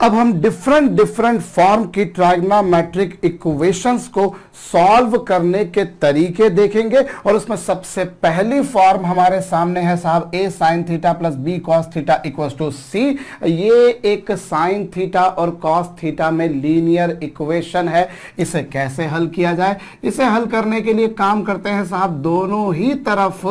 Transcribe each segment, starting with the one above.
अब हम different form की ट्राइग्नोमेट्रिक इक्वेशंस को सॉल्व करने के तरीके देखेंगे और उसमें सबसे पहली फॉर्म हमारे सामने है साहब a sin theta plus b cos theta equal to c। ये एक sin थीटा और cos थीटा में लीनियर इक्वेशन है। इसे कैसे हल किया जाए? इसे हल करने के लिए काम करते हैं साहब, दोनों ही तरफ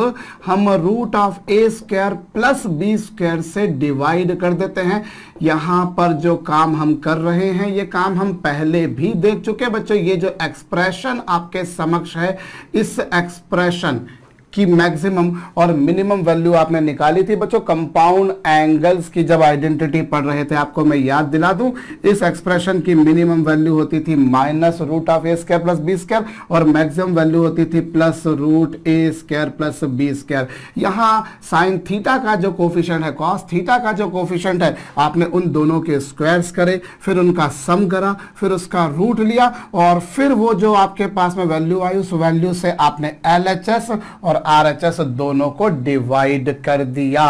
हम root of a square plus b square से डिवाइड कर देते हैं। यहां पर जो काम हम कर रहे हैं ये काम हम पहले भी देख चुके बच्चों। ये जो एक्सप्रेशन आपके समक्ष है, इस एक्सप्रेशन की मैक्सिमम और मिनिमम वैल्यू आपने निकाली थी बच्चों कंपाउंड एंगल्स की जब आइडेंटिटी पढ़ रहे थे। आपको मैं याद दिला दूं, इस एक्सप्रेशन की मिनिमम वैल्यू होती थी minus root of a square plus B square और मैक्सिमम वैल्यू होती थी plus root a square plus B square. यहां साइन थीटा का जो कोफिशिएंट है, कॉस थीटा का जो कोफिशिएंट है, आपने उन दोनों के स्क्वायर्स करे, फिर उनका सम करा, फिर उसका रूट लिया और फिर वो जो आपके पास में वैल्यू आई उस वैल्यू से आपने एलएचएस और आरएचएस दोनों को डिवाइड कर दिया।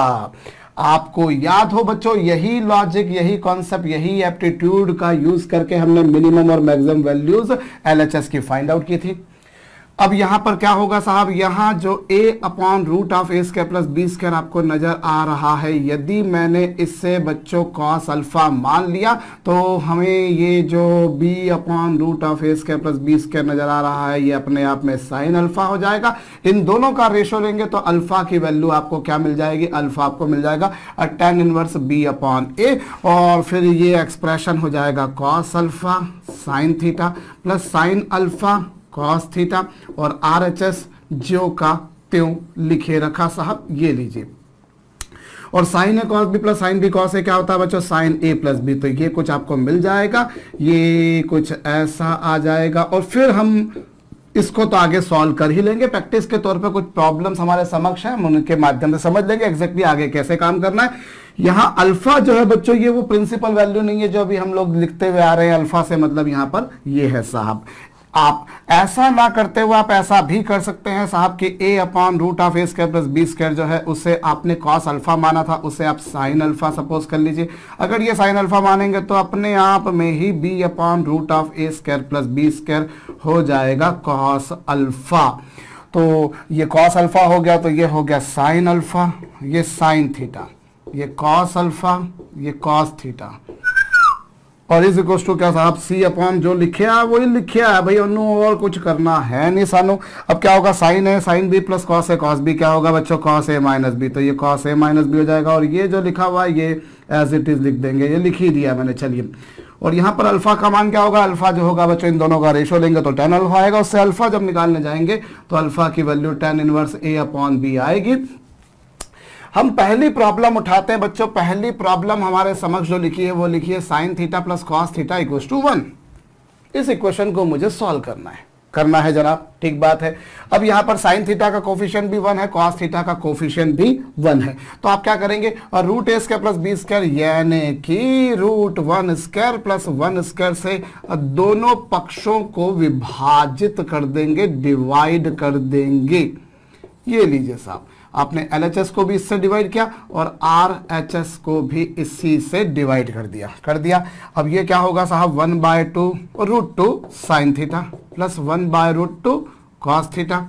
आपको याद हो बच्चों, यही लॉजिक, यही कॉन्सेप्ट, यही एप्टीट्यूड का यूज करके हमने मिनिमम और मैक्सिमम वैल्यूज एलएचएस की फाइंड आउट की थी। अब यहां पर क्या होगा साहब, यहां जो a upon root of a square plus B square आपको नजर आ रहा है, यदि मैंने इससे बच्चों कॉस अल्फा मान लिया तो हमें ये जो b upon root of a square plus B square नजर आ रहा है ये अपने आप में साइन अल्फा हो जाएगा। इन दोनों का रेशो लेंगे तो अल्फा की वैल्यू आपको क्या मिल जाएगी, अल्फा आपको मिल जाएगा tan inverse b upon a और फिर ये एक्सप्रेशन हो जाएगा cos alpha sine theta plus sine alpha cos theta और आरएचएस जो का त्यों लिखे रखा साहब, ये लीजिए। और sine A cos b plus sine b cos a क्या होता है बच्चों, साइन ए प्लस बी। तो ये कुछ आपको मिल जाएगा, ये कुछ ऐसा आ जाएगा और फिर हम इसको तो आगे सॉल्व कर ही लेंगे। प्रैक्टिस के तौर पे कुछ प्रॉब्लम्स हमारे समक्ष हैं, हम उनके माध्यम से समझ लेंगे एग्जैक्टली आगे कैसे काम करना है। यहां अल्फा जो है बच्चों ये वो प्रिंसिपल वैल्यू नहीं है जो अभी हम लोग लिखते हुए आ रहे हैं। अल्फा से मतलब यहां पर ये है साहब। आप ऐसा ना करते हुए आप ऐसा भी कर सकते हैं साहब कि a upon root of a square plus B square जो है उसे आपने कॉस अल्फा माना था, उसे आप साइन अल्फा सपोज कर लीजिए। अगर ये साइन अल्फा मानेंगे तो अपने आप में ही b upon root of a square plus B square हो जाएगा कॉस अल्फा। तो ये कॉस अल्फा हो गया तो ये हो गया साइन अल्फा, ये साइन थीटा, ये कॉस अल्फा, ये कॉस थीटा और इज इक्वल टू क्या साहब, सी अपॉन जो लिखे है वही लिखे है भाई, अनु और कुछ करना है नहीं सानू। अब क्या होगा, साइन है साइन बी प्लस कॉस है कॉस बी, क्या होगा बच्चों कॉस ए माइनस बी, तो ये कॉस ए माइनस बी हो जाएगा और ये जो लिखा हुआ है ये एज इट इज लिख देंगे, ये लिख ही दिया मैंने। चलिए, और यहाँ पर अल्फा का मान क्या होगा, अल्फा जो होगा बच्चों इन दोनों का रेशो लेंगे तो tan अल्फा आएगा। उससे अल्फा जब निकालने जाएंगे तो अल्फा की value tan inverse a upon b आएगी। हम पहली प्रॉब्लम उठाते हैं बच्चों। पहली प्रॉब्लम हमारे समक्ष जो लिखी है वो लिखी है sine theta plus cos theta equal to 1। इस इक्वेशन को मुझे सॉल्व करना है जनाब, ठीक बात है। अब यहां पर साइन थीटा का कोफिशिएंट भी 1 है, कॉस थीटा का कोफिशिएंट भी 1 है, तो आप क्या करेंगे, और root a square plus B square यानी कि रूट 1 स्क्वायर प्लस 1 स्क्वायर से दोनों पक्षों को विभाजित कर देंगे, डिवाइड कर देंगे। ये लीजिए साहब, आपने LHS को भी इससे डिवाइड किया और RHS को भी इसी से डिवाइड कर दिया। अब ये क्या होगा साहब, 1/2 root 2 sine theta plus 1/2 cos theta,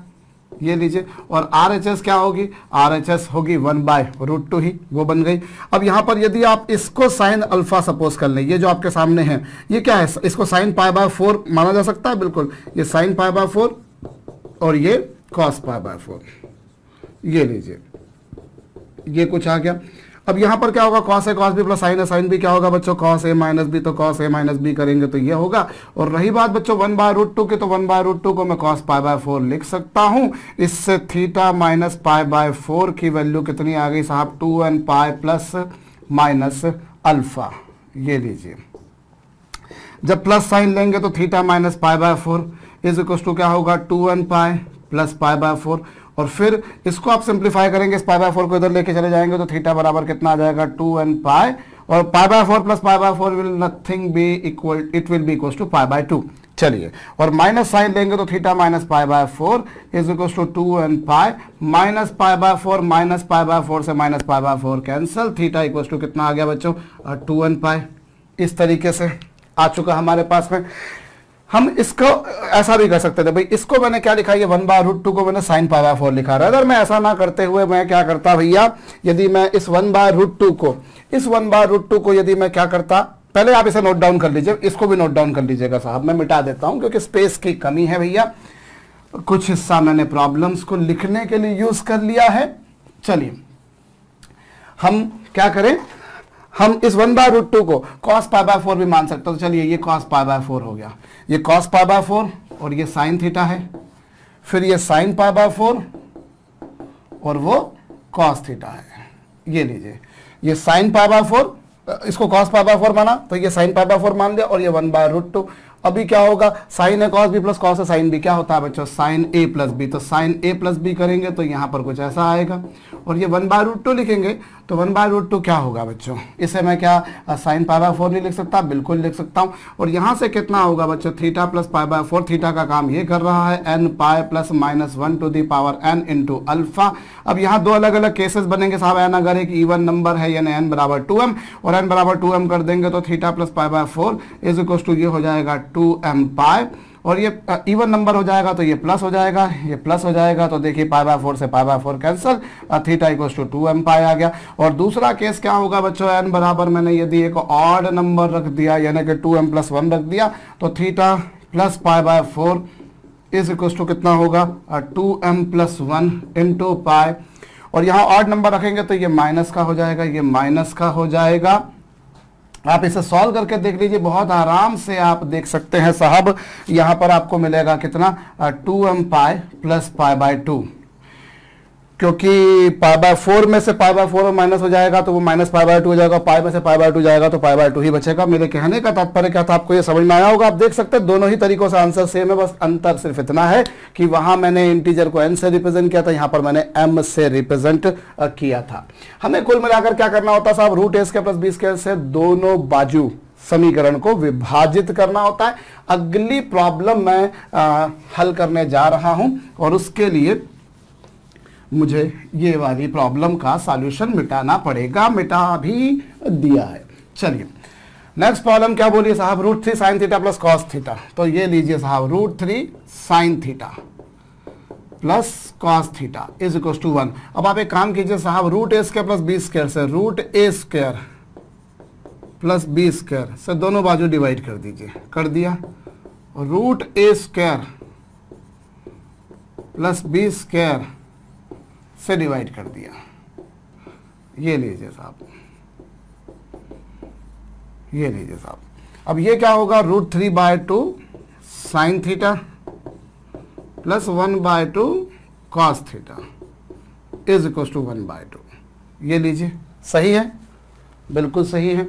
ये लीजिए। और RHS क्या होगी, RHS होगी 1/√2 ही, वो बन गई। अब यहां पर यदि आप इसको साइन अल्फा सपोज कर लें, ये जो आपके सामने है ये क्या है, इसको साइन π/4 माना जा सकता है, बिल्कुल। ये साइन π/4 और ये कॉस π/4, ये लीजिए, ये कुछ आ गया। अब यहां पर क्या होगा, cos A cos b plus sine A sine B क्या होगा बच्चों, कॉस ए माइनस बी, तो कॉस ए माइनस बी करेंगे तो ये होगा। और रही बात बच्चों 1/√2 की, तो 1/√2 को मैं कॉस π/4 लिख सकता हूं। इससे थीटा माइनस π/4 की वैल्यू कितनी आ गई साहब, 2n pi plus minus alpha, ये लीजिए। जब प्लस साइन लेंगे तो theta minus π/4 is equal to क्या होगा, 2n पाई प्लस π/4। और फिर इसको आप सिंप्लीफाई करेंगे, इस π/4 को इधर लेके चले जाएंगे तो थीटा बराबर कितना आ जाएगा, 2n पाई, और π/4 plus π/4 will nothing be equal, it will be equal to π/2। चलिए, और माइनस साइन लेंगे तो theta minus π/4 is equal to 2n pi minus π/4, minus π/4 से minus π/4 cancel, theta equal to कितना आ गया बच्चों, 2n पाई। इस तरीके से आ चुका हमारे पास में। हम इसको ऐसा भी कर सकते थे भाई, इसको मैंने क्या लिखा, ये 1/√2 को मैंने sin π/4 लिखा। अगर मैं ऐसा ना करते हुए मैं क्या करता भैया, यदि मैं इस 1/√2 को यदि मैं क्या करता, पहले आप इसे नोट डाउन कर लीजिए, इसको भी नोट डाउन कर लीजिएगा साहब, मैं मिटा देता हूं क्योंकि स्पेस की कमी है भैया। कुछ हिस्सा मैंने प्रॉब्लम्स को लिखने के लिए यूज कर लिया है। चलिए हम क्या करें, हम इस 1/√2 को cos π/4 भी मान सकते हो। तो चलिए ये cos π/4 हो गया, ये cos π/4 और ये sin थीटा है, फिर ये sin π/4 और वो cos थीटा है। ये लीजिए, ये sin π/4, इसको cos π/4 माना तो ये sin π/4 मान लिया, और ये 1/√2। अभी क्या होगा, sin a cos b plus cos a sin b क्या होता है बच्चों, sin a प्लस b। तो sin a प्लस b करेंगे तो यहां पर कुछ ऐसा आएगा, और ये 1/√2 लिखेंगे तो 1/√2 क्या होगा बच्चों, इसे मैं क्या sin π/4 नहीं लिख सकता, बिल्कुल लिख सकता हूं। और यहां से कितना होगा बच्चों, थीटा प्लस π/4, थीटा का काम ये कर रहा है n pi plus -1 to the power n into alpha. अब यहाँ दो अलग अलग केसेस बनेंगे साहब, n अगर एक इवन नंबर है यानी n बराबर 2m, और n बराबर 2m कर देंगे तो theta plus π/4 is equal to ये हो जाएगा 2m पाई, और ये इवन नंबर हो जाएगा तो ये प्लस हो जाएगा, ये प्लस हो जाएगा, तो देखिए π/4 से π/4 cancel, theta equal to 2m pi आ गया। और दूसरा केस क्या होगा बच्चों, n बराबर मैंने यदि एक ऑड नंबर रख दिया यानी कि 2m प्लस 1 रख दिया, तो theta plus π/4 is equal to कितना होगा, 2m प्लस 1 इंटू पाई। और यहाँ ऑड नंबर रखेंगे तो ये माइनस का हो जाएगा, ये माइनस का हो जाएगा। आप इसे सॉल्व करके देख लीजिए, बहुत आराम से आप देख सकते हैं साहब। यहां पर आपको मिलेगा कितना, 2m पाई प्लस π/2, क्योंकि π/4 में से π/4 माइनस हो जाएगा तो वो माइनस π/2 हो जाएगा, पाई में से π/2 जाएगा तो π/2 ही बचेगा। मेरे कहने का तात्पर्य क्या था, आपको ये समझ में आया होगा। आप देख सकते हैं दोनों ही तरीकों से आंसर सेम है, बस अंतर सिर्फ इतना है कि वहां मैंने इंटीजर को n से रिप्रेजेंट किया था, यहां पर मैंने m से रिप्रेजेंट किया था। हमें कुल मिलाकर क्या करना होता है साहब, √a² प्लस b² से दोनों बाजू समीकरण को विभाजित करना होता है। अगली प्रॉब्लम मैं हल करने जा रहा हूं, और उसके लिए मुझे ये वाली प्रॉब्लम का सॉल्यूशन मिटाना पड़ेगा, मिटा भी दिया है। चलिए नेक्स्ट प्रॉब्लम क्या बोलिए साहब, √3 sin theta plus cos theta. तो ये लीजिए साहब, √3 sin theta plus cos theta is equal to 1। अब आप एक काम कीजिए साहब, √a² प्लस b² से √a² प्लस b² से दोनों बाजू डिवाइड कर दीजिए, कर दिया। √a² प्लस b² से डिवाइड कर दिया, ये लीजिए साहब, ये लीजिए साहब। अब ये क्या होगा, √3/2 sin theta plus 1/2 cos theta is equal to 1/2। ये लीजिए, सही है, बिल्कुल सही है।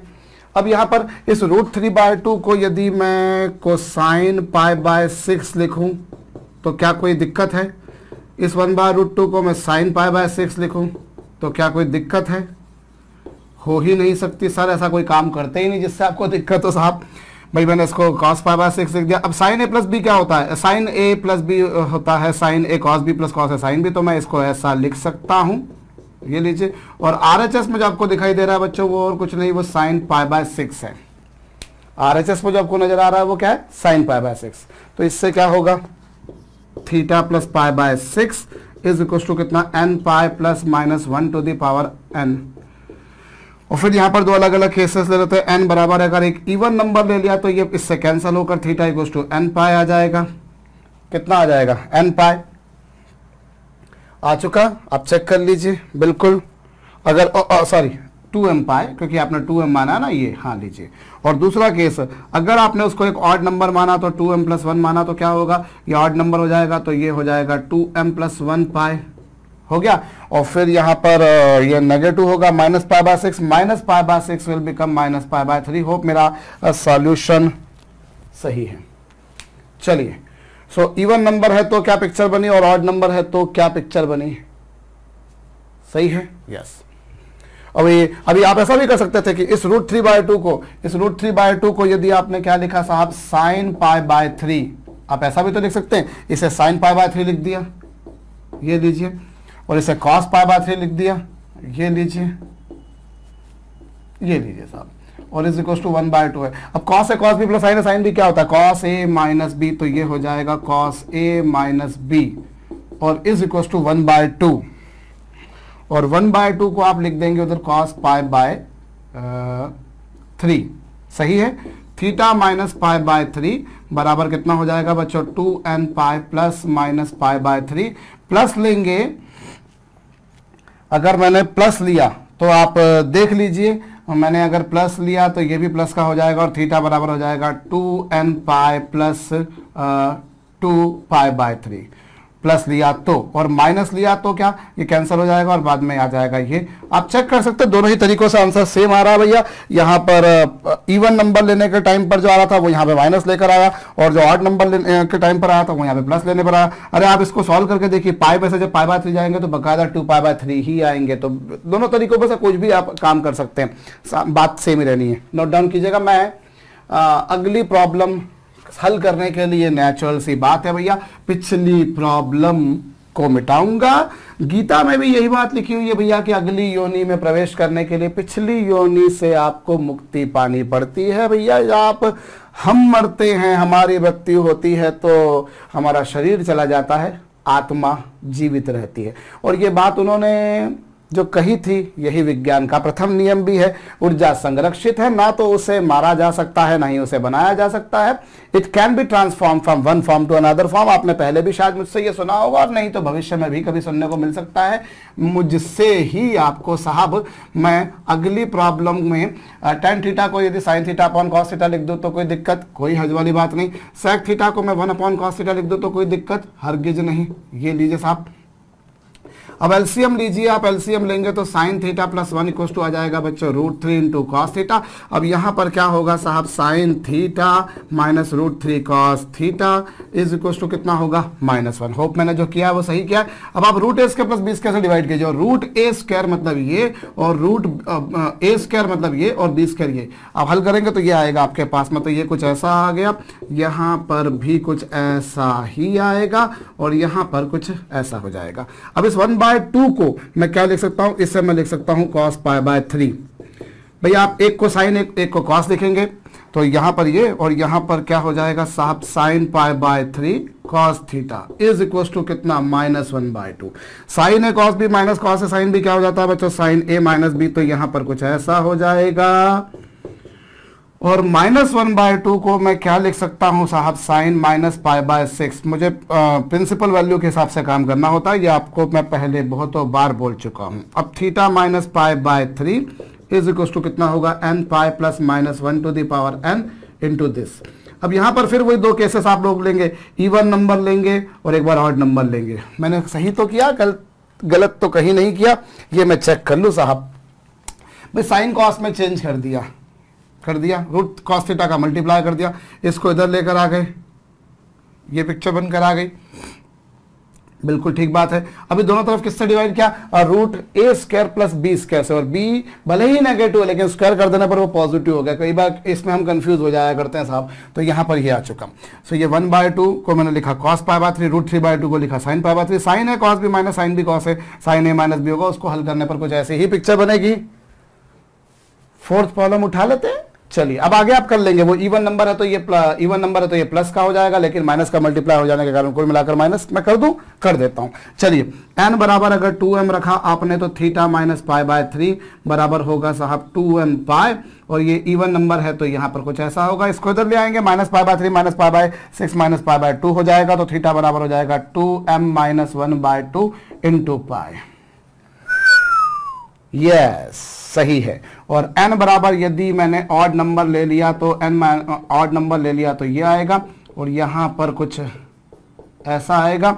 अब यहां पर इस √3/2 को यदि मैं कोसाइन π/6 लिखूं तो क्या कोई दिक्कत है, इस 1/√2 को मैं sin π/6 लिखूं तो क्या कोई दिक्कत है, हो ही नहीं सकती सर, ऐसा कोई काम करते ही नहीं जिससे आपको दिक्कत हो साहब। भाई मैंने इसको cos π/6 लिख दिया। अब sin a प्लस b क्या होता है, sin a प्लस b होता है sin a cos b plus cos a sin b, तो मैं इसको ऐसा लिख सकता हूं, ये लीजिए। और RHS में जो आपको दिखाई दे रहा है बच्चों, वो और कुछ नहीं, वो sin π/6 है। RHS में जो आपको नजर आ रहा है वो क्या है, sin π/6। तो इससे क्या होगा, theta plus π/6 is equal to कितना, n pi plus -1 to the power n। और फिर यहां पर दो अलग अलग केसेस ले लेते हैं। n बराबर अगर एक इवन नंबर ले लिया तो ये इससे कैंसिल होकर थीटा इक्वल टू n पाई आ जाएगा। कितना आ जाएगा, n पाई आ चुका, आप चेक कर लीजिए बिल्कुल। अगर सॉरी 2m पाई, क्योंकि आपने 2m माना ना ये, हाँ लीजिए। और दूसरा केस, अगर आपने उसको एक ऑड नंबर माना तो 2m प्लस 1 माना तो क्या होगा, ये ऑड नंबर हो जाएगा, तो ये हो जाएगा 2m प्लस 1 पाई हो गया। और फिर यहाँ पर ये नेगेटिव होगा, -π/6, -π/6 विल बिकम -π/3। होप मेरा सॉल्यूशन सही है। चलिए, सो इवन नंबर है तो क्या पिक्चर बनी, और ऑड नंबर है तो क्या पिक्चर बनी, सही है, यस। अभी आप ऐसा भी कर सकते थे कि इस √3/2 को यदि आपने क्या लिखा साहब, sin π/3, आप ऐसा भी तो लिख सकते हैं, इसे sin π/3 लिख दिया, ये लीजिए, और इसे cos π/3 लिख दिया, ये लीजिए, ये लीजिए साहब। और इज इक्वल टू 1/2 है। अब कॉस है कॉस बी प्लस साइन है, साइन बी क्या होता है कॉस ए माइनस बी, तो ये हो जाएगा कॉस ए माइनस बी और इज इक्वल टू 1/2 और 1/2 को आप लिख देंगे उधर कॉस पाई बाय 3। सही है। थीटा माइनस पाई बाय 3 बराबर कितना हो जाएगा बच्चों 2n pi plus minus pi by 3। Plus लेंगे, अगर मैंने प्लस लिया तो आप देख लीजिए, मैंने अगर प्लस लिया तो ये भी प्लस का हो जाएगा और थीटा बराबर हो जाएगा 2n pi plus 2 pi by 3। Plus लिया तो, और माइनस लिया तो क्या ये कैंसिल हो जाएगा और बाद में आ जाएगा ये। आप चेक कर सकते हैं दोनों ही तरीकों से आंसर सेम आ रहा है भैया। यहाँ पर इवन नंबर लेने के टाइम पर जो आ रहा था वो यहाँ पे माइनस लेकर आया और जो ऑड नंबर लेने के टाइम पर आया था वो यहाँ पे प्लस लेने पर आया। अरे आप इसको सॉल्व करके देखिए, पाई में से जब पाई बाय 3 जाएंगे तो बकायदा 2 पाई बाय 3 ही आएंगे। तो दोनों तरीकों पर से कुछ भी आप काम कर सकते हैं, बात सेम ही रहनी है। नोट डाउन कीजिएगा। मैं अगली प्रॉब्लम हल करने के लिए नेचुरल सी बात है भैया, पिछली प्रॉब्लम को मिटाऊंगा। गीता में भी यही बात लिखी हुई है भैया कि अगली योनि में प्रवेश करने के लिए पिछली योनि से आपको मुक्ति पानी पड़ती है भैया। आप हम मरते हैं, हमारी मृत्यु होती है तो हमारा शरीर चला जाता है, आत्मा जीवित रहती है। और ये बात उन्होंने जो कही थी यही विज्ञान का प्रथम नियम भी है। ऊर्जा संरक्षित है, ना तो उसे मारा जा सकता है ना ही उसे बनाया जा सकता है। It can be transform from one form to another form. आपने पहले भी शायद मुझसे ये सुना होगा और नहीं तो भविष्य में भी कभी सुनने को मिल सकता है मुझसे ही आपको। साहब मैं अगली प्रॉब्लम में tan थीटा को यदि sin theta upon cos theta लिख दूं तो कोई दिक्कत, कोई हर्ज वाली बात नहीं। sec थीटा को मैं 1 अपॉन cos थीटा लिख दूं तो कोई दिक्कत हरगिज नहीं। ये लीजिए साहब, अब एलसीएम लीजिए। आप एलसीएम लेंगे तो sine theta plus 1 equal to आ जाएगा बच्चों √3 इंटू कॉस थीटा। अब यहां पर क्या होगा साहब, sine theta minus √3 cos theta is equal to कितना होगा -1। होप मैंने जो किया वो सही किया है। अब आप √a² प्लस b² से डिवाइड कीजिए, √a² मतलब ये और √a² मतलब ये और b² ये। आप हल करेंगे तो ये आएगा आपके पास में, तो ये कुछ ऐसा आ गया, यहां पर भी कुछ ऐसा ही आएगा और यहां पर कुछ ऐसा हो जाएगा। अब इस 1/2 को मैं क्या लिख सकता हूं, इससे मैं लिख सकता हूं cos पाई बाय 3। भैया आप एक को साइन एक को cos लिखेंगे तो यहां पर ये और यहां पर क्या हो जाएगा साहब, sine pi by 3 cos theta is equal to कितना -1/2। साइन है cos भी माइनस cos है साइन भी क्या हो जाता है बच्चों, साइन a माइनस बी। तो यहां पर कुछ ऐसा हो जाएगा और -1/2 को मैं क्या लिख सकता हूं साहब, साइन -π/6। मुझे प्रिंसिपल वैल्यू के हिसाब से काम करना होता है, ये आपको मैं पहले बहुत बार बोल चुका हूं। अब थीटा -π/3 इज इक्वल टू कितना होगा, n pi plus -1 to the power n into this. अब यहां पर फिर वही दो केसेस आप लोग लेंगे, इवन नंबर लेंगे और एक बार ऑड नंबर लेंगे। मैंने सही तो किया, गलत तो कहीं नहीं किया, ये मैं चेक कर लूं साहब। मैं साइन कॉस में चेंज कर दिया रूट कॉस थीटा का मल्टीप्लाई कर दिया, इसको इधर लेकर आ गए, ये पिक्चर बनकर आ गई, बिल्कुल ठीक बात है। अभी दोनों तरफ किससे डिवाइड किया, √a² प्लस b² से, और b भले ही नेगेटिव है लेकिन स्क्वायर कर देने पर वो पॉजिटिव हो गया। कई बार इसमें हम कंफ्यूज हो जाया करते हैं साहब, तो यहां पर ये आ चुका। सो ये 1/2 को मैंने लिखा cos π/3, √3/2 को लिखा sin π/3। साइन है cos b माइनस साइन भी cos है, साइन a माइनस b होगा। उसको हल करने पर कुछ ऐसे ही पिक्चर बनेगी। फोर्थ प्रॉब्लम उठा लेते हैं, चलिए अब आगे आप कर लेंगे। वो इवन नंबर है तो ये प्लस का हो जाएगा, लेकिन माइनस का मल्टीप्लाई हो जाने के कारण कुल मिलाकर माइनस मैं कर देता हूं। चलिए n बराबर अगर 2m रखा आपने तो थीटा -π/3 बराबर होगा साहब 2m पाई, और ये इवन नंबर है तो यहां पर कुछ ऐसा होगा। इसको इधर ले आएंगे, -π/3 -π/6 -π/2 हो जाएगा, तो थीटा बराबर हो जाएगा 2m - 1/2 इंटू पाई। यस सही है। और n बराबर यदि मैंने ऑड नंबर ले लिया तो ऑड नंबर ले लिया तो ये आएगा, और यहां पर कुछ ऐसा आएगा।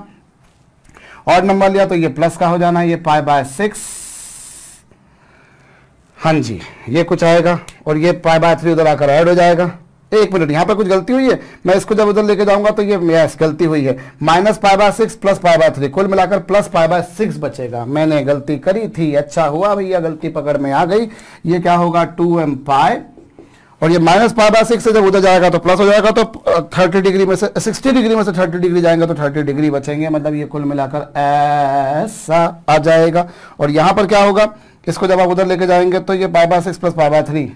ऑड नंबर लिया तो ये प्लस का हो जाना है, ये π/6, हाँ जी ये कुछ आएगा, और ये π/3 उधर आकर ऐड हो जाएगा। एक मिनट, यहां पर कुछ गलती हुई है, मैं इसको जब उधर लेके जाऊंगा तो ये यस गलती हुई है, -π/6 प्लस π/3 कुल मिलाकर प्लस π/6 बचेगा। मैंने गलती करी थी, अच्छा हुआ भैया गलती पकड़ में आ गई। ये क्या होगा 2m पाई, और ये -π/6 से जब उधर जाएगा तो प्लस हो जाएगा, तो 30 डिग्री में से 60 डिग्री में से 30 डिग्री जाएंगे तो 30 डिग्री बचेंगे, मतलब ये कुल मिलाकर ऐसा आ जाएगा। और यहां पर क्या होगा, इसको जब आप उधर लेके जाएंगे तो ये π/6 प्लस π/3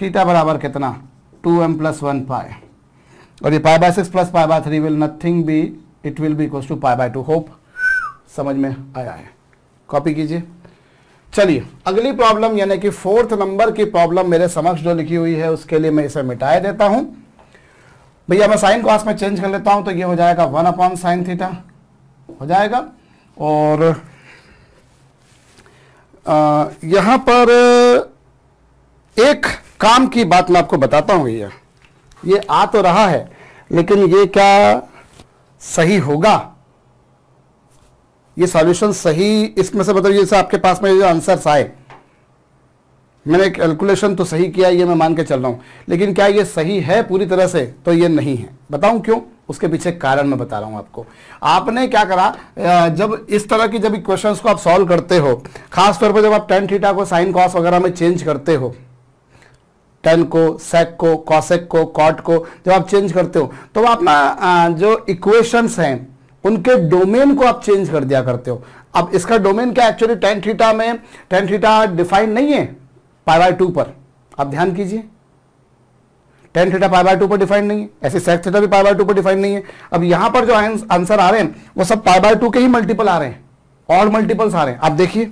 थीटा बराबर कितना 2m प्लस 1 पाई, और ये pi by 6 plus pi by 3 will nothing be, it will be equal to pi by 2। Hope समझ में आया है, कॉपी कीजिए। चलिए अगली प्रॉब्लम यानी कि 4th नंबर की प्रॉब्लम मेरे समक्ष जो लिखी हुई है उसके लिए मैं इसे मिटाए देता हूं। भैया मैं साइन कॉस में चेंज कर लेता हूं, तो ये हो जाएगा 1 अपॉन साइन थीटा हो जाएगा। और यहां पर एक काम की बात मैं आपको बताता हूं भैया, ये आ तो रहा है लेकिन ये क्या सही होगा, ये सॉल्यूशन सही इसमें से मतलब जैसे आपके पास में जो आंसर्स आए, मैंने कैलकुलेशन तो सही किया ये मैं मान के चल रहा हूं, लेकिन क्या ये सही है पूरी तरह से, तो ये नहीं है। बताऊं क्यों, उसके पीछे कारण मैं बता रहा हूं आपको। आपने क्या करा, जब इस तरह की जब इक्वेशंस को आप सॉल्व करते हो, खास तौर पर जब आप टेन थीटा को साइन कॉस वगैरह में चेंज करते हो, टेन को सेक को कॉसेक को कॉट को जब आप चेंज करते हो, तो आप ना जो इक्वेशंस हैं उनके डोमेन को आप चेंज कर दिया करते हो। अब इसका डोमेन क्या, एक्चुअली टेन थीटा में टेन थीटा डिफाइंड नहीं है पाई बाय 2 पर, आप ध्यान कीजिए, टेन थीटा पाई बाय 2 पर डिफाइंड नहीं है, ऐसे सेक थीटा भी पाई बाय 2 पर डिफाइंड नहीं है। अब यहां पर जो आंसर आ रहे हैं वो सब पाई बाय 2 के ही मल्टीपल आ रहे हैं, और मल्टीपल्स आ रहे हैं। आप देखिए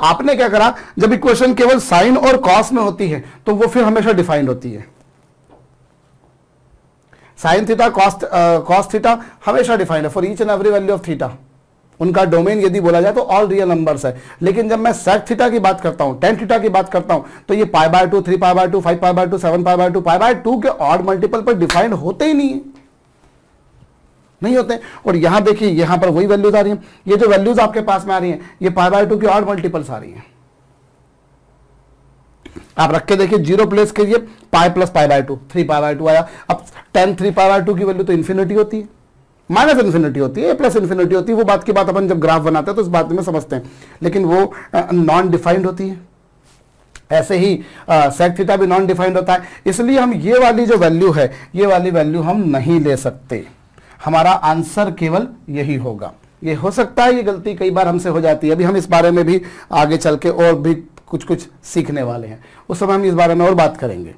आपने क्या करा, जब इक्वेशन केवल साइन और कॉस में होती है तो वो फिर हमेशा डिफाइंड होती है। साइन थीटा कॉस थीटा हमेशा डिफाइंड है for each and every value of theta. उनका डोमेन यदि बोला जाए तो ऑल रियल नंबर्स है। लेकिन जब मैं सेक थीटा की बात करता हूं, टेन थीटा की बात करता हूं, तो ये pi by 2, 3 pi by 2, 5 pi by 2, 7 pi by 2, pi by 2 के ऑड मल्टीपल पर डिफाइंड होते ही नहीं होते। और यहां देखिए यहां पर वही वैल्यूज आ रही हैं, ये जो वैल्यूज आपके पास में आ रही हैं ये पाई बाय 2 की ऑड मल्टीपल्स आ रही हैं। आप रख के देखिए, जीरो प्लेस कीजिए, pi plus pi by 2, 3 pi by 2 आया। अब 10 3 पाई बाय 2 की वैल्यू तो इन्फिनिटी होती है, माइनस इन्फिनिटी होती है, प्लस इन्फिनिटी होती है। वो बात की बात अपन जब ग्राफ बनाते हैं तो इस बात में समझते हैं, लेकिन वो नॉन डिफाइंड होती है। ऐसे ही सेक थीटा भी नॉन डिफाइंड होता है। इसलिए हम ये वाली जो वैल्यू है, ये वाली वैल्यू हम नहीं ले सकते। हमारा आंसर केवल यही होगा। ये हो सकता है ये गलती कई बार हमसे हो जाती है, अभी हम इस बारे में भी आगे चल के और भी कुछ कुछ सीखने वाले हैं, उस समय हम इस बारे में और बात करेंगे।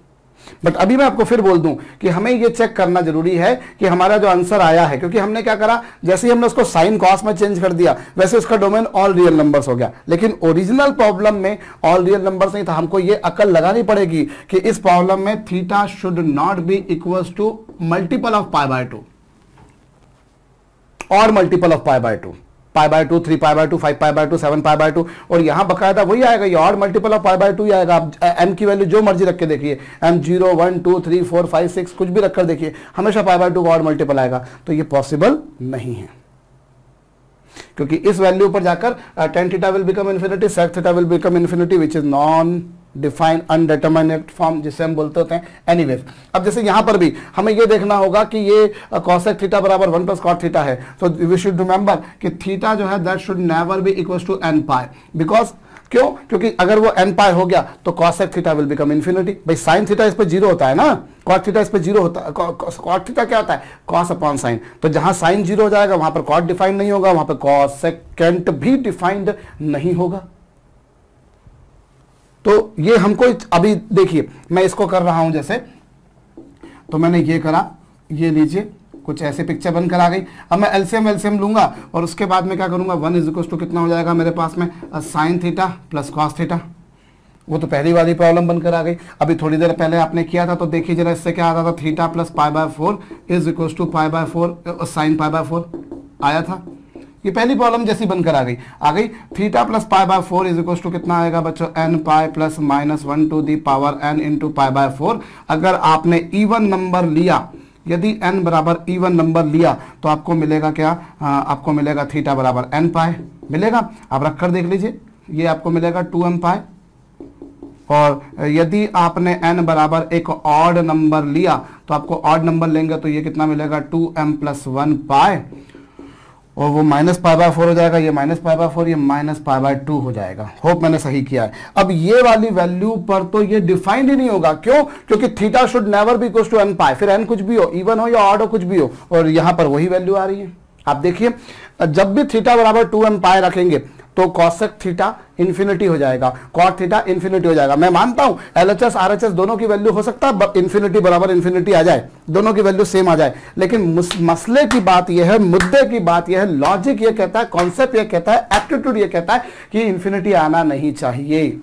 बट अभी मैं आपको फिर बोल दूं कि हमें ये चेक करना जरूरी है कि हमारा जो आंसर आया है, क्योंकि हमने क्या करा, जैसे ही हमने उसको साइन कॉस में चेंज कर दिया वैसे उसका डोमेन ऑल रियल नंबर्स हो गया। लेकिन ओरिजिनल प्रॉब्लम में ऑल रियल नंबर्स नहीं था। हमको ये अकल लगानी पड़ेगी कि इस प्रॉब्लम में theta should not be equals to multiple of pi by 2 और multiple of pi by 2, pi by 2, 3 pi by 2, 5 pi by 2, 7 pi by 2, और यहां बकायदा वही आएगा, ये और मल्टीपल ऑफ पाई बाय 2 ही आएगा। आप m की वैल्यू जो मर्जी रख के देखिए, m 0 1 2 3 4 5 6 कुछ भी रखकर देखिए, हमेशा पाई बाय 2 का और मल्टीपल आएगा। तो ये पॉसिबल नहीं है, क्योंकि इस वैल्यू पर जाकर tan theta will become infinity, sec theta will become infinity, which is non defined undeterminate form, जिसे हम बोलते होते हैं। एनीवेज, अब जैसे यहां पर भी हमें ये देखना होगा कि ये cosec थीटा बराबर 1 प्लस cot थीटा है, तो वी शुड रिमेंबर कि थीटा जो है that should never be equals to n pi. Because क्यों, क्योंकि अगर वो n पाई हो गया तो cosec theta will become infinity. भाई sin थीटा इस पे 0 होता है ना, cot थीटा इस पे 0 होता है, cot थीटा क्या होता है, cos अपॉन sin। तो जहां sin 0 हो जाएगा वहां पर cot डिफाइंड नहीं होगा, वहां पर cosecant भी डिफाइंड नहीं होगा। तो ये हमको अभी देखिए, मैं इसको कर रहा हूं जैसे, तो मैंने ये करा, ये लीजिए कुछ ऐसे पिक्चर बनकर आ गई। अब मैं एलसीएम लूंगा और उसके बाद में क्या करूंगा, 1 इज इक्वल टू कितना हो जाएगा मेरे पास में, sign theta plus cos theta. वो तो पहली वाली प्रॉब्लम बनकर आ गई। अभी थोड़ी देर पहले आपने किया था, तो देखिए जरा इससे क्या आता था, theta plus pi by 4 is equal to pi by 4 sine pi by 4 आया था। ये पहली प्रॉब्लम जैसी बनकर आ गई। Theta plus pi by 4 is equal to कितना आएगा बच्चों, n pi plus minus 1 to the power n into pi by 4। अगर आपने इवन नंबर लिया, यदि n बराबर इवन नंबर लिया तो आपको मिलेगा क्या, आपको मिलेगा थीटा बराबर n पाई मिलेगा। आप रख कर देख लीजिए, ये आपको मिलेगा 2m पाई। और यदि आपने n बराबर एक ऑड नंबर लिया तो आपको ऑड नंबर लेंगे तो ये कितना मिलेगा, 2m प्लस 1 पाई, और वो माइनस पाई बाय 4 हो जाएगा, ये माइनस पाई बाय 4, ये माइनस पाई बाय 2 हो जाएगा। होप मैंने सही किया है। अब ये वाली वैल्यू पर तो ये डिफाइंड ही नहीं होगा। क्यों, क्योंकि theta should never be equal to n pi, फिर n कुछ भी हो, इवन हो या ऑड हो, कुछ भी हो, और यहां पर वही वैल्यू आ रही है। आप देखिए, जब भी थीटा बराबर 2m पाई रखेंगे तो कॉसेक थीटा इंफिनिटी हो जाएगा, कॉट थीटा इंफिनिटी हो जाएगा। मैं मानता हूं एलएचएस आरएचएस दोनों की वैल्यू हो सकता है इंफिनिटी बराबर इंफिनिटी आ जाए, दोनों की वैल्यू सेम आ जाए, लेकिन मसले की बात यह है, मुद्दे की बात यह है, लॉजिक यह कहता है, कॉन्सेप्ट यह कहता है, एप्टीट्यूड यह कहता है कि इंफिनिटी आना नहीं चाहिए।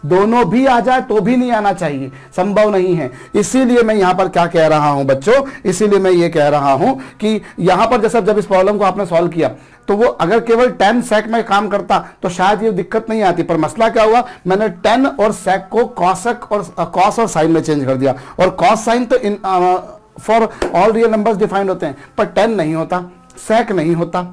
दोनों भी आ जाए तो भी नहीं आना चाहिए, संभव नहीं है। इसीलिए मैं यहां पर क्या कह रहा हूं बच्चों, इसीलिए मैं ये कह रहा हूं कि यहां पर जैसे जब इस प्रॉब्लम को आपने सॉल्व किया तो वो अगर केवल 10 सेक में काम करता तो शायद ये दिक्कत नहीं आती, पर मसला क्या हुआ, मैंने 10 और सेक को कॉसक और कॉस और साइन में चेंज कर दिया, और कॉस साइन तो in for all real numbers defined होते हैं, पर 10 नहीं होता, सेक नहीं होता।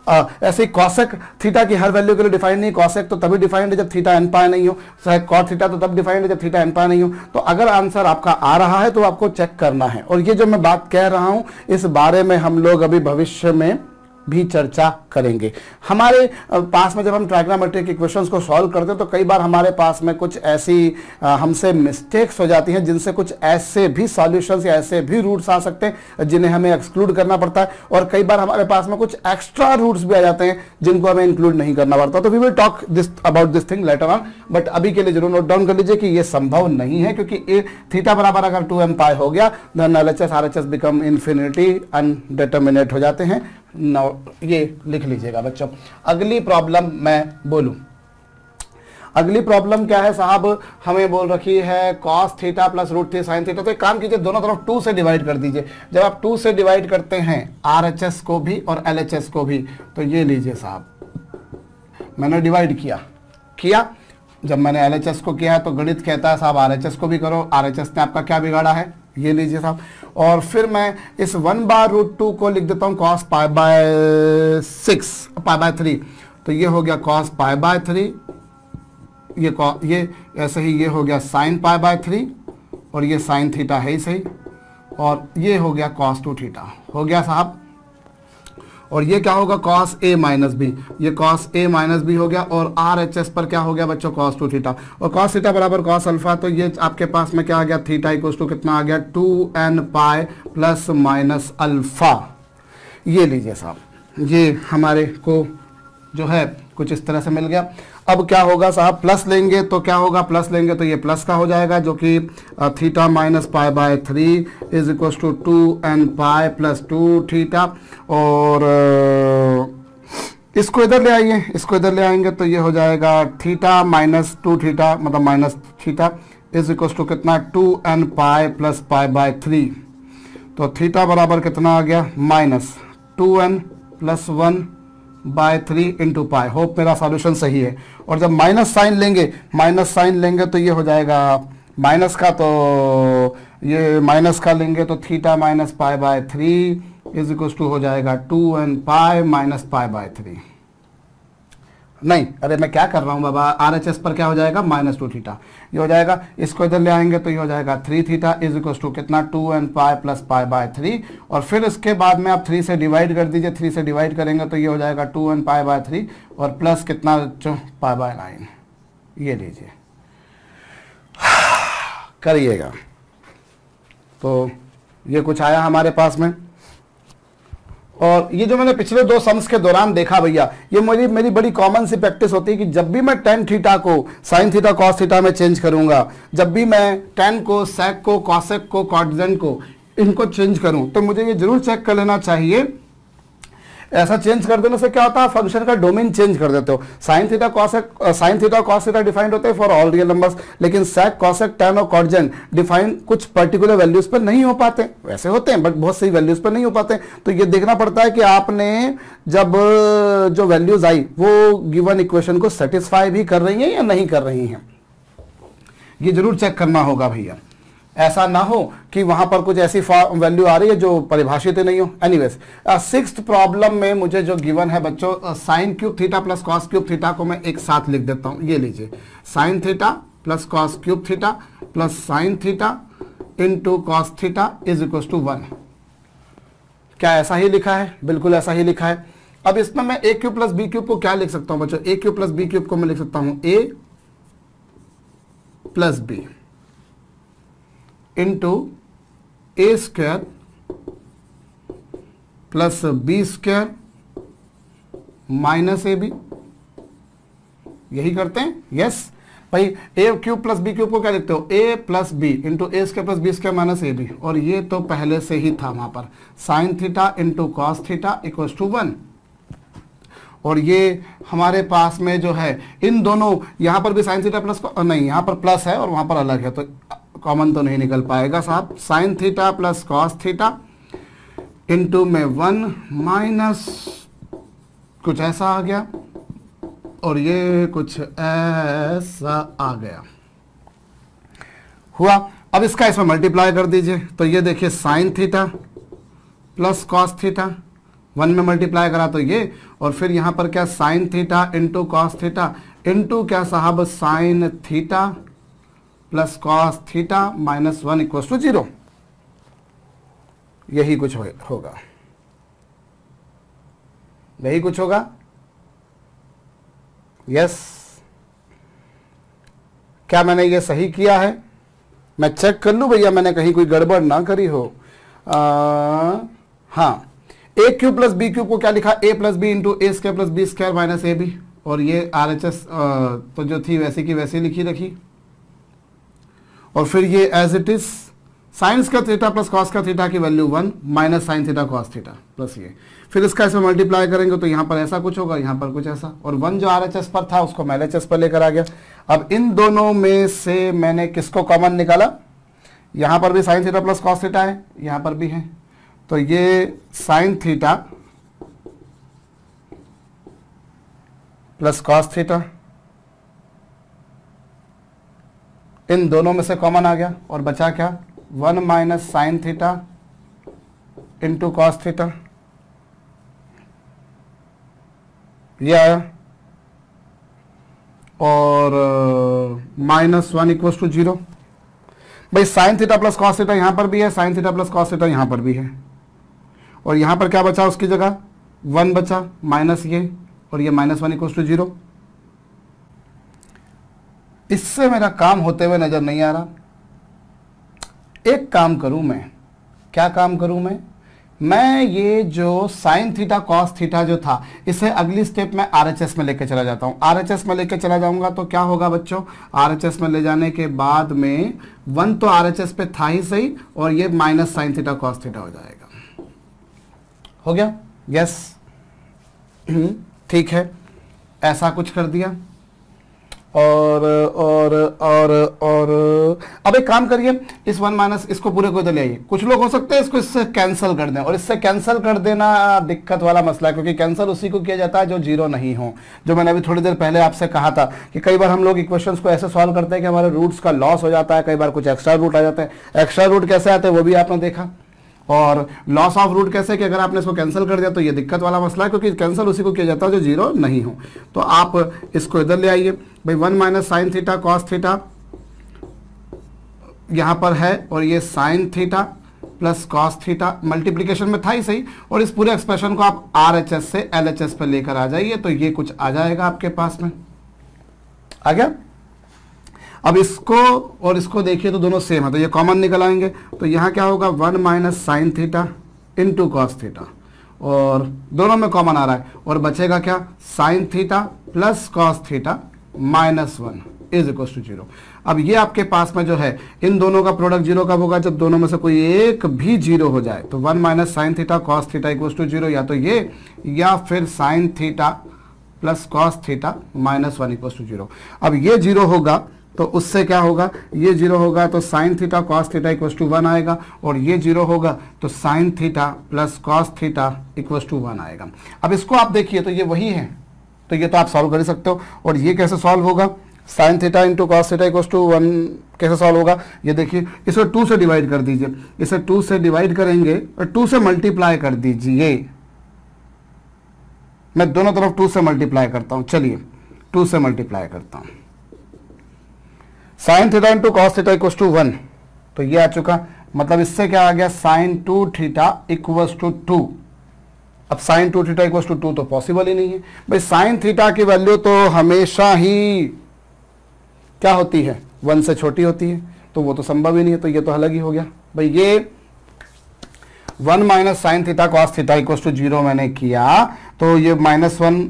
ऐसे ही कॉसेक थीटा की हर वैल्यू के लिए डिफाइंड नहीं, कॉसेक तो तभी डिफाइंड है जब थीटा एन पाई नहीं हो, कॉट थीटा तो तब डिफाइंड है जब थीटा एन पाई नहीं हो। तो अगर आंसर आपका आ रहा है तो आपको चेक करना है, और ये जो मैं बात कह रहा हूं इस बारे में हम लोग अभी भविष्य में भी चर्चा करेंगे। हमारे पास में जब हम ट्राइगोनोमेट्रिक इक्वेशंस को सॉल्व करते हैं तो कई बार हमारे पास में कुछ ऐसी हमसे मिस्टेक्स हो जाती हैं जिनसे कुछ ऐसे भी सॉल्यूशंस या ऐसे भी रूट्स आ सकते हैं जिन्हें हमें एक्सक्लूड करना पड़ता है, और कई बार हमारे पास में कुछ एक्स्ट्रा रूट्स भी आ जाते हैं जिनको हमें इंक्लूड नहीं करना पड़ता। तो we will talk this about this thing later on, but अभी के लिए जरूर नोट डाउन कर लीजिए कि ये संभव नहीं है, क्योंकि थीटा बराबर अगर 2m पाई हो गया then LHS RHS become infinity undeterminate हो जाते हैं। ये लिख लीजिएगा बच्चों। अगली प्रॉब्लम मैं बोलूं, अगली प्रॉब्लम क्या है साहब, हमें बोल रखी है कॉस थीटा प्लस रूट थी साइन थीटा। तो एक काम कीजिए, दोनों तरफ 2 से डिवाइड कर दीजिए। जब आप 2 से डिवाइड करते हैं आरएचएस को भी और एलएचएस को भी, तो ये लीजिए साहब, मैंने डिवाइड किया। जब मैंने एलएचएस को किया है तो गणित कहता है साहब आरएचएस को भी करो, आरएचएस ने आपका क्या बिगाड़ा है, ये लीजिए साहब। और फिर मैं इस 1/√2 को लिख देता हूं cos π/6 π/3, तो ये हो गया cos π/3, ये ऐसे ही ये हो गया sin π/3, और ये sin थीटा है ही सही, और ये हो गया cos 2 थीटा हो गया साहब। और ये क्या होगा cos a माइनस बी, ये cos a माइनस बी हो गया, और RHS पर क्या हो गया बच्चों cos 2 थीटा, और cos थीटा बराबर cos अल्फा, तो ये आपके पास में क्या आ गया, थीटा इक्वल्स टू कितना आ गया 2n pi plus minus alpha. ये लीजिए साहब, ये हमारे को जो है कुछ इस तरह से मिल गया। अब क्या होगा साहब, प्लस लेंगे तो क्या होगा, प्लस लेंगे तो ये प्लस का हो जाएगा, जो कि theta minus π/3 is equal to 2n pi plus 2 theta. और इसको इधर ले आइए, इसको इधर ले आएंगे तो ये हो जाएगा थीटा माइनस 2 थीटा, मतलब minus theta is equal to कितना 2n पाई प्लस π/3। तो थीटा बराबर कितना आ गया, minus 2n plus 1/3 into pi. Hope मेरा सॉल्यूशन सही है। और जब माइनस साइन लेंगे तो ये हो जाएगा माइनस का, तो ये माइनस का लेंगे तो theta minus π/3 is equal to हो जाएगा 2n पाई माइनस π/3। नहीं, अरे मैं क्या कर रहा हूं बाबा, आरएचएस पर क्या हो जाएगा माइनस 2 थीटा, ये हो जाएगा। इसको इधर ले आएंगे तो ये हो जाएगा 3 थीटा इज इक्वल टू कितना 2n पाई प्लस π/3। और फिर इसके बाद में आप 3 से डिवाइड कर दीजिए, 3 से डिवाइड करेंगे तो ये हो जाएगा 2n π/3 और प्लस कितना π/9। ये लीजिए करिएगा, तो ये कुछ आया हमारे पास में। और ये जो मैंने पिछले 2 सम्स के दौरान देखा भैया, ये मेरी बड़ी कॉमन सी प्रैक्टिस होती है कि जब भी मैं tan थीटा को sin थीटा cos थीटा में चेंज करूंगा, जब भी मैं tan को sec को cosec को cotangent को इनको चेंज करूं, तो मुझे ये जरूर चेक कर लेना चाहिए, ऐसा चेंज कर देने से क्या होता है, फंक्शन का डोमेन चेंज कर देते हो। sin theta cos theta defined होते हैं फॉर ऑल रियल नंबर्स, लेकिन sec cosec tan और cotangent डिफाइन कुछ पर्टिकुलर वैल्यूज पर नहीं हो पाते, वैसे होते हैं बट बहुत सही वैल्यूज पर नहीं हो पाते। तो ये देखना पड़ता है कि आपने जब जो वैल्यूज आई वो गिवन इक्वेशन को सेटिस्फाई भी कर रही है या नहीं कर रही है, ये जरूर चेक करना होगा भैया। ऐसा ना हो कि वहां पर कुछ ऐसी वैल्यू आ रही है जो परिभाषित नहीं हो। एनीवेज, 6th प्रॉब्लम में मुझे जो गिवन है बच्चों, sine cube theta plus cos cube theta को मैं एक साथ लिख देता हूं। ये लीजिए, sine theta plus cos cube theta plus sine theta into cos theta is equal to 1। क्या ऐसा ही लिखा है? बिल्कुल ऐसा ही लिखा है। अब इसमें मैं A cube plus B cube को क्या लिख सकता हूं बच्चों, A cube plus B cube को मैं लिख सकता हूं A plus B into A square plus B square minus A B, यही करते हैं। यस भाई, A cube plus B cube को क्या लिखते हो, A plus B into A square plus B square minus A B, और ये तो पहले से ही था वहां पर, sine theta into cos theta equal to 1। और ये हमारे पास में जो है इन दोनों, यहां पर भी साइन थीटा प्लस, नहीं यहां पर प्लस है और वहां पर अलग है, तो कॉमन तो नहीं निकल पाएगा साहब। Sine theta plus cos theta into में 1 माइनस कुछ ऐसा आ गया, और ये कुछ ऐसा आ गया हुआ। अब इसका इसमें मल्टीप्लाई कर दीजिए, तो ये देखिए sign theta plus cos theta, 1 में मल्टीप्लाई करा तो ये, और फिर यहां पर क्या sine theta into cos theta into क्या साहब sine theta plus cos theta minus 1 equal to 0। यही कुछ होगा, यही कुछ होगा। यस, क्या मैंने ये सही किया है? मैं चेक कर लूं भैया, मैंने कहीं कोई गड़बड़ ना करी हो। हाँ, A cube plus B cube को क्या लिखा, A plus B into A square plus B square minus A B, और ये आर एच एस तो जो थी वैसे की वैसे लिखी रखी, और फिर ये एज इट इज साइंस का थीटा प्लस कॉस का थीटा की value 1 minus sine theta cos theta plus ये, फिर इसका इसमें मल्टीप्लाई करेंगे तो यहाँ पर ऐसा कुछ होगा, यहाँ पर कुछ ऐसा, और 1 जो आरएचएस पर था उसको मैं एलएचएस पर लेकर आ गया। अब इन दोनों में से मैंने किसको कॉमन निकाला, यहाँ पर भी sine theta plus cos theta है, यहाँ पर भी है, तो ये sine theta plus cos theta इन दोनों में से कॉमन आ गया, और बचा क्या 1 minus sine theta into cos theta, ये आया, और माइनस 1 इक्वल टू 0। भाई sign theta plus cos theta यहां पर भी है, sine theta plus cos theta यहां पर भी है, और यहां पर क्या बचा उसकी जगह 1 बचा माइनस ये, और ये माइनस 1 इक्वल टू 0। इससे मेरा काम होते हुए नजर नहीं आ रहा। एक काम करूं मैं, क्या काम करूं मैं ये जो साइन थीटा कॉस थीटा जो था, इसे अगली स्टेप में आरएचएस में लेके चला जाता हूं। आरएचएस में लेके चला जाऊंगा तो क्या होगा बच्चों, आरएचएस में ले जाने के बाद में 1 तो आरएचएस पे था ही सही, और ये minus sine theta cos theta हो जाएगा। हो गया? यस, ठीक है, ऐसा कुछ कर दिया। और अब एक काम करिए, इस 1 माइनस इसको पूरे को इधर ले आइए। कुछ लोग हो सकते हैं इसको इससे कैंसिल कर दें, और इससे कैंसिल कर देना दिक्कत वाला मसला है, क्योंकि कैंसिल उसी को किया जाता है जो जीरो नहीं हो। जो मैंने अभी थोड़ी देर पहले आपसे कहा था कि कई बार हम लोग इक्वेशंस को ऐसे सॉल्व करते हैं कि हमारे रूट्स का लॉस हो जाता है, कई बार कुछ एक्स्ट्रा रूट आ जाते हैं। एक्स्ट्रा रूट कैसे आते हैं वो भी आपने देखा, और लॉस ऑफ रूट कैसे कि अगर आपने इसको कैंसिल कर दिया तो ये दिक्कत वाला मसला है, क्योंकि कैंसिल उसी को किया जाता है जो जीरो नहीं हो। तो आप इसको इधर ले आइए भाई, 1 minus sine theta cos theta यहां पर है, और ये sine theta plus cos theta multiplication में था ही सही, और इस पूरे एक्सप्रेशन को आप आरएचएस से एलएचएस पर लेकर आ जाइए, तो ये कुछ आ जाएगा आपके पास में। आ गया? अब इसको और इसको देखिए तो दोनों सेम है, तो ये कॉमन निकल आएंगे, तो यहाँ क्या होगा 1 minus sine theta into cos theta, और दोनों में कॉमन आ रहा है, और बचेगा क्या sine theta plus cos theta minus 1 is equal to 0। अब ये आपके पास में जो है इन दोनों का प्रोडक्ट जीरो कब होगा, जब दोनों में से कोई एक भी जीरो हो जाए। तो 1 minus sine theta cos theta equal to 0, या तो ये या फिर sine theta plus cos theta minus 1 equal to 0। अब ये जीरो होगा तो उससे क्या होगा, ये जीरो होगा तो sine theta cos theta equal to 1 आएगा, और ये जीरो होगा तो sine theta plus cos theta equal to 1 आएगा। अब इसको आप देखिए तो ये वही है, तो ये तो आप सॉल्व कर ही सकते हो। और ये कैसे सॉल्व होगा, sine theta into cos theta equal to 1 कैसे सॉल्व होगा, ये देखिए, इसे 2 से डिवाइड कर दीजिए, इसे 2 से डिवाइड करेंगे और 2 से मल्टीप्लाई कर दीजिए। मैं दोनों तरफ 2 से मल्टीप्लाई करता हूं, चलिए 2 से मल्टीप्लाई करता हूं। Sine theta into cos theta equal to 1, तो ये आ चुका, मतलब इससे क्या आ गया साइन 2 थीटा इक्वल टू 2। अब साइन 2 थीटा इक्वल टू 2 तो पॉसिबल ही नहीं है भाई, साइन थीटा की वैल्यू तो हमेशा ही क्या होती है, 1 से छोटी होती है, तो वो तो संभव ही नहीं है, तो ये तो अलग ही हो गया भाई। ये 1 minus sine theta cos theta equal to 0 मैंने किया, तो ये -1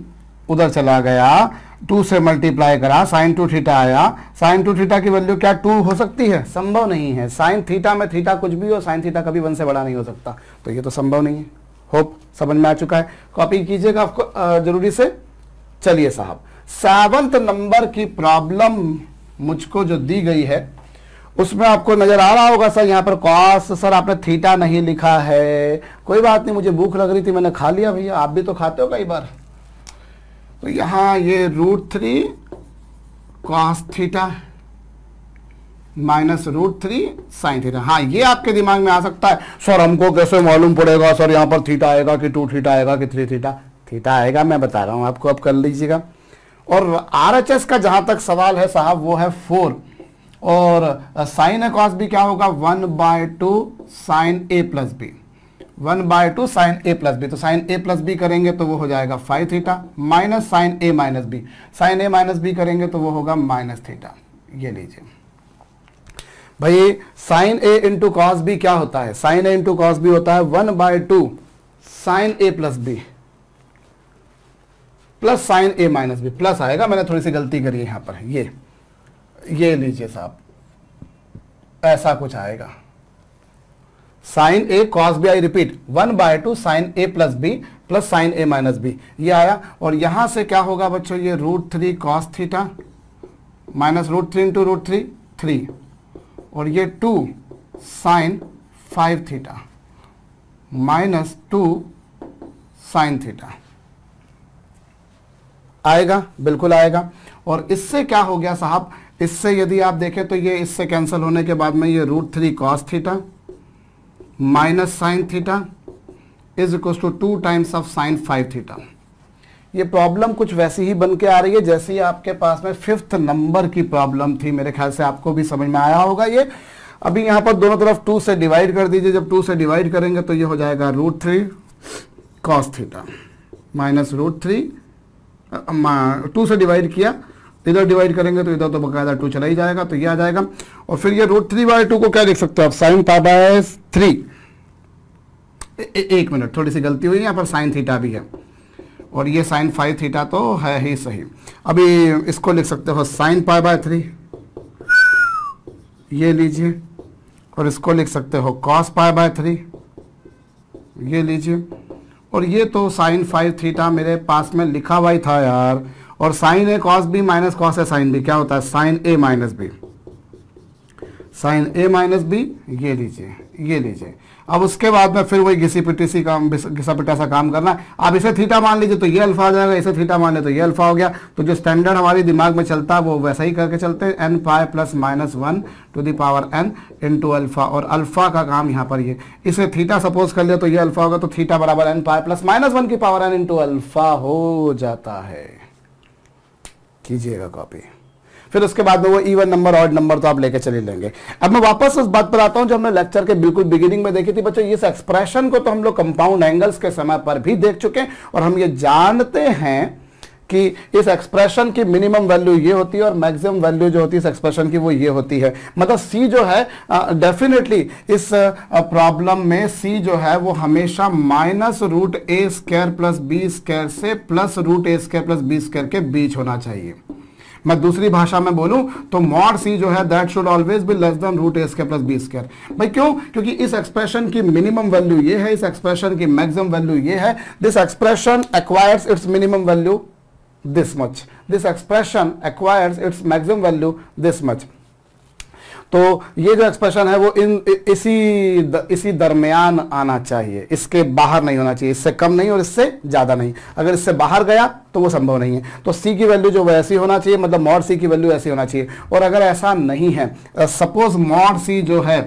उधर चला गया, 2 से मल्टीप्लाई करा, साइन 2 थीटा आया। साइन 2 थीटा की वैल्यू क्या 2 हो सकती है? संभव नहीं है। साइन थीटा में थीटा कुछ भी हो, साइन थीटा कभी 1 से बड़ा नहीं हो सकता, तो ये तो संभव नहीं है। होप समझ में आ चुका है। कॉपी कीजिएगा आपको जरूरी से। चलिए साहब, 7वें नंबर की प्रॉब्लम मुझको जो दी गई है उसमें आपको नजर आ रहा होगा सर यहाँ पर कॉस, सर आपने थीटा नहीं लिखा है। कोई बात नहीं, मुझे भूख लग रही थी, मैंने खा लिया भैया, आप भी तो खाते हो कई बार। तो यहां ये √3 cos theta minus √3 sine theta. हाँ, ये आपके दिमाग में आ सकता है, सर हमको कैसे मालूम पड़ेगा सर यहाँ पर थीटा आएगा कि 2 थीटा आएगा कि 3 थीटा? थीटा आएगा, मैं बता रहा हूं आपको, अब कर लीजिएगा। और RHS का जहां तक सवाल है साहब वो है 4, और साइन ए कॉस बी क्या होगा? 1/2 sine A plus B, 1/2 sine A plus B. तो साइन ए प्लस बी करेंगे तो वो हो जाएगा 5 theta, minus sign A minus B, sign A minus B करेंगे तो वो होगा माइनस थीटा। ये लीजिए भाई, साइन ए इंटू कॉस बी क्या होता है? साइन ए इंटू कॉस बी होता है 1/2 sine A plus B plus sine A minus B. Plus आएगा, मैंने थोड़ी सी गलती करी है यहां पर। ये लीजिए साहब, ऐसा कुछ आएगा, sine A cos B, I repeat 1/2 sine A plus B plus sine A minus B, ये आया। और यहां से क्या होगा बच्चों? ये √3 कॉस थीटा माइनस √3 इंटू √3 3, और ये 2 sine 5 theta minus 2 sine theta आएगा, बिल्कुल आएगा। और इससे क्या हो गया साहब? इससे यदि आप देखें तो ये इससे कैंसिल होने के बाद में ये √3 cos theta minus sine theta is equal to 2 times of sine 5 theta. ये प्रॉब्लम कुछ वैसी ही बन के आ रही है जैसे ही आपके पास में 5th नंबर की प्रॉब्लम थी। मेरे ख्याल से आपको भी समझ में आया होगा ये। अभी यहां पर दोनों तरफ 2 से डिवाइड कर दीजिए। जब 2 से डिवाइड करेंगे तो ये हो जाएगा √3 कॉस थीटा माइनस √3, 2 से डिवाइड किया, इधर डिवाइड करेंगे तो इधर तो बकायदा 2 चला ही जाएगा, तो ये आ जाएगा। और फिर ये √3/2 को क्या लिख सकते हो आप? साइन π/3। एक मिनट, थोड़ी सी गलती हुई, यहाँ पर साइन थीटा भी है और ये साइन 5 थीटा तो है ही सही। अभी इसको लिख सकते हो साइन π/3, ये लीजिए, और इसको लिख सकते हो कॉस π/3, ये लीजिए। और ये तो साइन 5 थीटा मेरे पास में लिखा हुआ ही था यार। और sine A cos B minus cos A sine B क्या होता है? Sign A minus B, sign A minus B, ये लीजिए, ये लीजिए। अब उसके बाद में फिर वही घिसा पिटा सा काम करना है। आप इसे थीटा मान लीजिए तो ये अल्फा आ जाएगा, इसे थीटा मान ले तो ये अल्फा हो गया। तो जो स्टैंडर्ड हमारे दिमाग में चलता है वो वैसा ही करके चलते हैं, n pi plus minus 1 to the power n into alpha. और अल्फा का काम यहाँ पर ये, इसे थीटा सपोज कर लिया तो ये अल्फा होगा, तो थीटा बराबर n पाई प्लस माइनस 1 की पावर n इंटू अल्फा हो जाता है। कीजिएगा कॉपी। फिर उसके बाद में वो इवन नंबर ऑड नंबर तो आप लेके चले लेंगे। अब मैं वापस उस बात पर आता हूं जो हमने लेक्चर के बिल्कुल बिगिनिंग में देखी थी बच्चों। इस एक्सप्रेशन को तो हम लोग कंपाउंड एंगल्स के समय पर भी देख चुके हैं और हम ये जानते हैं कि इस एक्सप्रेशन की मिनिमम वैल्यू ये होती है और मैक्सिमम वैल्यू जो होती है इस एक्सप्रेशन की वो ये होती है। मतलब सी जो है डेफिनेटली इस प्रॉब्लम में सी जो है वो हमेशा -√a² प्लस b² से +√a² प्लस b² के बीच होना चाहिए। मैं दूसरी भाषा में बोलूं तो मॉड सी जो है that should always be less than √a² plus b²। भाई क्यों? क्योंकि इस एक्सप्रेशन की मिनिमम वैल्यू ये है, इस एक्सप्रेशन की मैक्सिमम वैल्यू ये है। This expression acquires it's minimum value this much, this expression acquires its maximum value this much। तो ये जो एक्सप्रेशन है वो इसी दरमियान आना चाहिए, इसके बाहर नहीं होना चाहिए, इससे कम नहीं और इससे ज्यादा नहीं। अगर इससे बाहर गया तो वो संभव नहीं है। तो सी की वैल्यू जो वैसी होना चाहिए, मतलब मॉड सी की वैल्यू ऐसी होना चाहिए। और अगर ऐसा नहीं है, सपोज मॉड सी जो है,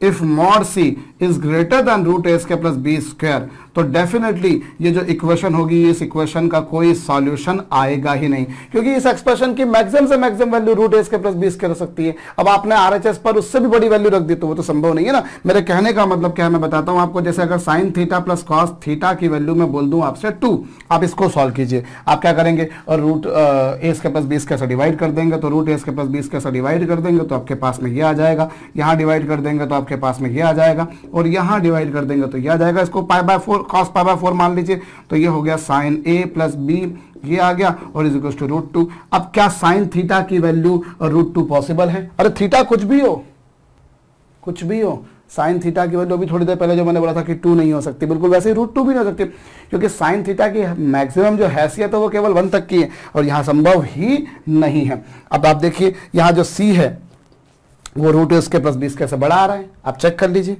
if mod C is greater than √a² plus b², तो डेफिनेटली ये जो इक्वेशन होगी इस इक्वेशन का कोई सॉल्यूशन आएगा ही नहीं, क्योंकि इस एक्सप्रेशन की मैक्सिमम से maximum value √a² plus b² हो सकती है। अब आपने RHS पर उससे भी बड़ी वैल्यू रख दी तो वो तो संभव नहीं है ना। मेरे कहने का मतलब क्या है मैं बताता हूं आपको। जैसे अगर sign theta plus cos theta की वैल्यू मैं बोल दूं आपसे 2, आप इसको सॉल्व कीजिए। आप क्या करेंगे? और √a² प्लस b² से डिवाइड कर देंगे, तो √a² प्लस b² से डिवाइड कर देंगे तो आपके पास में ये आ जाएगा। यहां डिवाइड कर देंगे तो आपके पास में ये आ जाएगा, और यहां डिवाइड कर देंगे तो ये आ जाएगा। इसको π/4 cos पाई बाय 4 मान लीजिए, तो ये हो गया साइन ए प्लस बी, ये आ गया और इज इक्वल टू √2। अब क्या साइन थीटा की वैल्यू √2 पॉसिबल है? अरे थीटा कुछ भी हो, कुछ भी हो, साइन थीटा की वैल्यू अभी थोड़ी देर पहले जो मैंने बोला था कि 2 नहीं हो सकती, बिल्कुल वैसे ही √2 भी नहीं हो सकती, क्योंकि साइन थीटा की मैक्सिमम जो हैसियत है वो केवल 1 तक की है और यहाँ संभव ही नहीं है। अब आप देखिए यहाँ जो c है वो √a² से बड़ा आ रहा है, आप चेक कर लीजिए,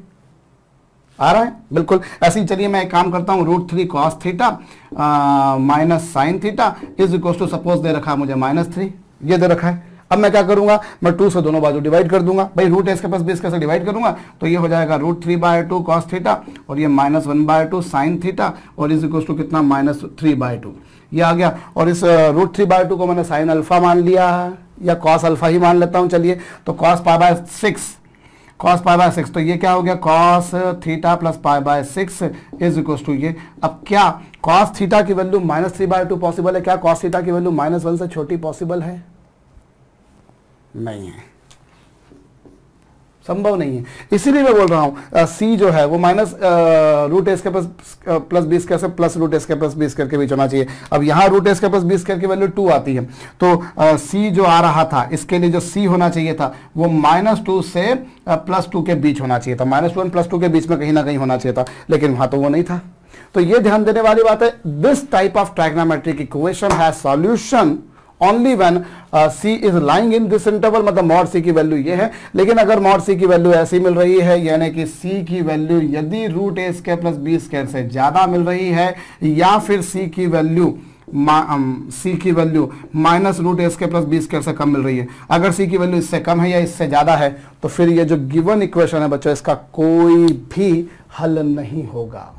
आ रहा है बिल्कुल ऐसे ही। चलिए मैं एक काम करता हूँ, √3 cos theta minus sine theta is equal to, suppose दे रखा है मुझे -3, ये दे रखा है। अब मैं क्या करूंगा, मैं 2 से दोनों बाजू डिवाइड कर दूंगा, भाई √a² से डिवाइड करूंगा तो ये हो जाएगा √3/2 cos थीटा और ये -1/2 साइन थीटा और इज इक्वल टू कितना -3/2, ये आ गया। और इस √3/2 को मैंने साइन अल्फा मान लिया या cos अल्फा ही मान लेता हूं, चलिए तो cos π/6 तो ये क्या हो गया cos theta plus π/6 is equal to ये। अब क्या cos थीटा की वैल्यू -3/2 पॉसिबल है? क्या cos थीटा की वैल्यू -1 से छोटी पॉसिबल है? नहीं है, संभव नहीं है। इसीलिए मैं बोल रहा हूं c जो है वो -√a² से प्लस √a² करके बीच होना चाहिए। अब यहाँ √a² की वैल्यू 2 आती है, तो c जो आ रहा था इसके लिए जो c होना चाहिए था वो -2 से +2 के बीच होना चाहिए था, -1 और +2 के बीच में कहीं ना कहीं होना चाहिए था, लेकिन वहां तो वो नहीं था। तो ये ध्यान देने वाली बात है, this type of trigonometric equation has solution only when c is lying in this interval, मतलब मॉड c की वैल्यू ये है। लेकिन अगर मॉड c की वैल्यू ऐसी मिल रही है, यानी कि c की वैल्यू यदि √a² से ज्यादा मिल रही है या फिर c की वैल्यू -√a² से कम मिल रही है, अगर c की वैल्यू इससे कम है या इससे ज्यादा है तो फिर ये जो गिवन इक्वेशन है बच्चों इसका कोई भी हल नहीं होगा।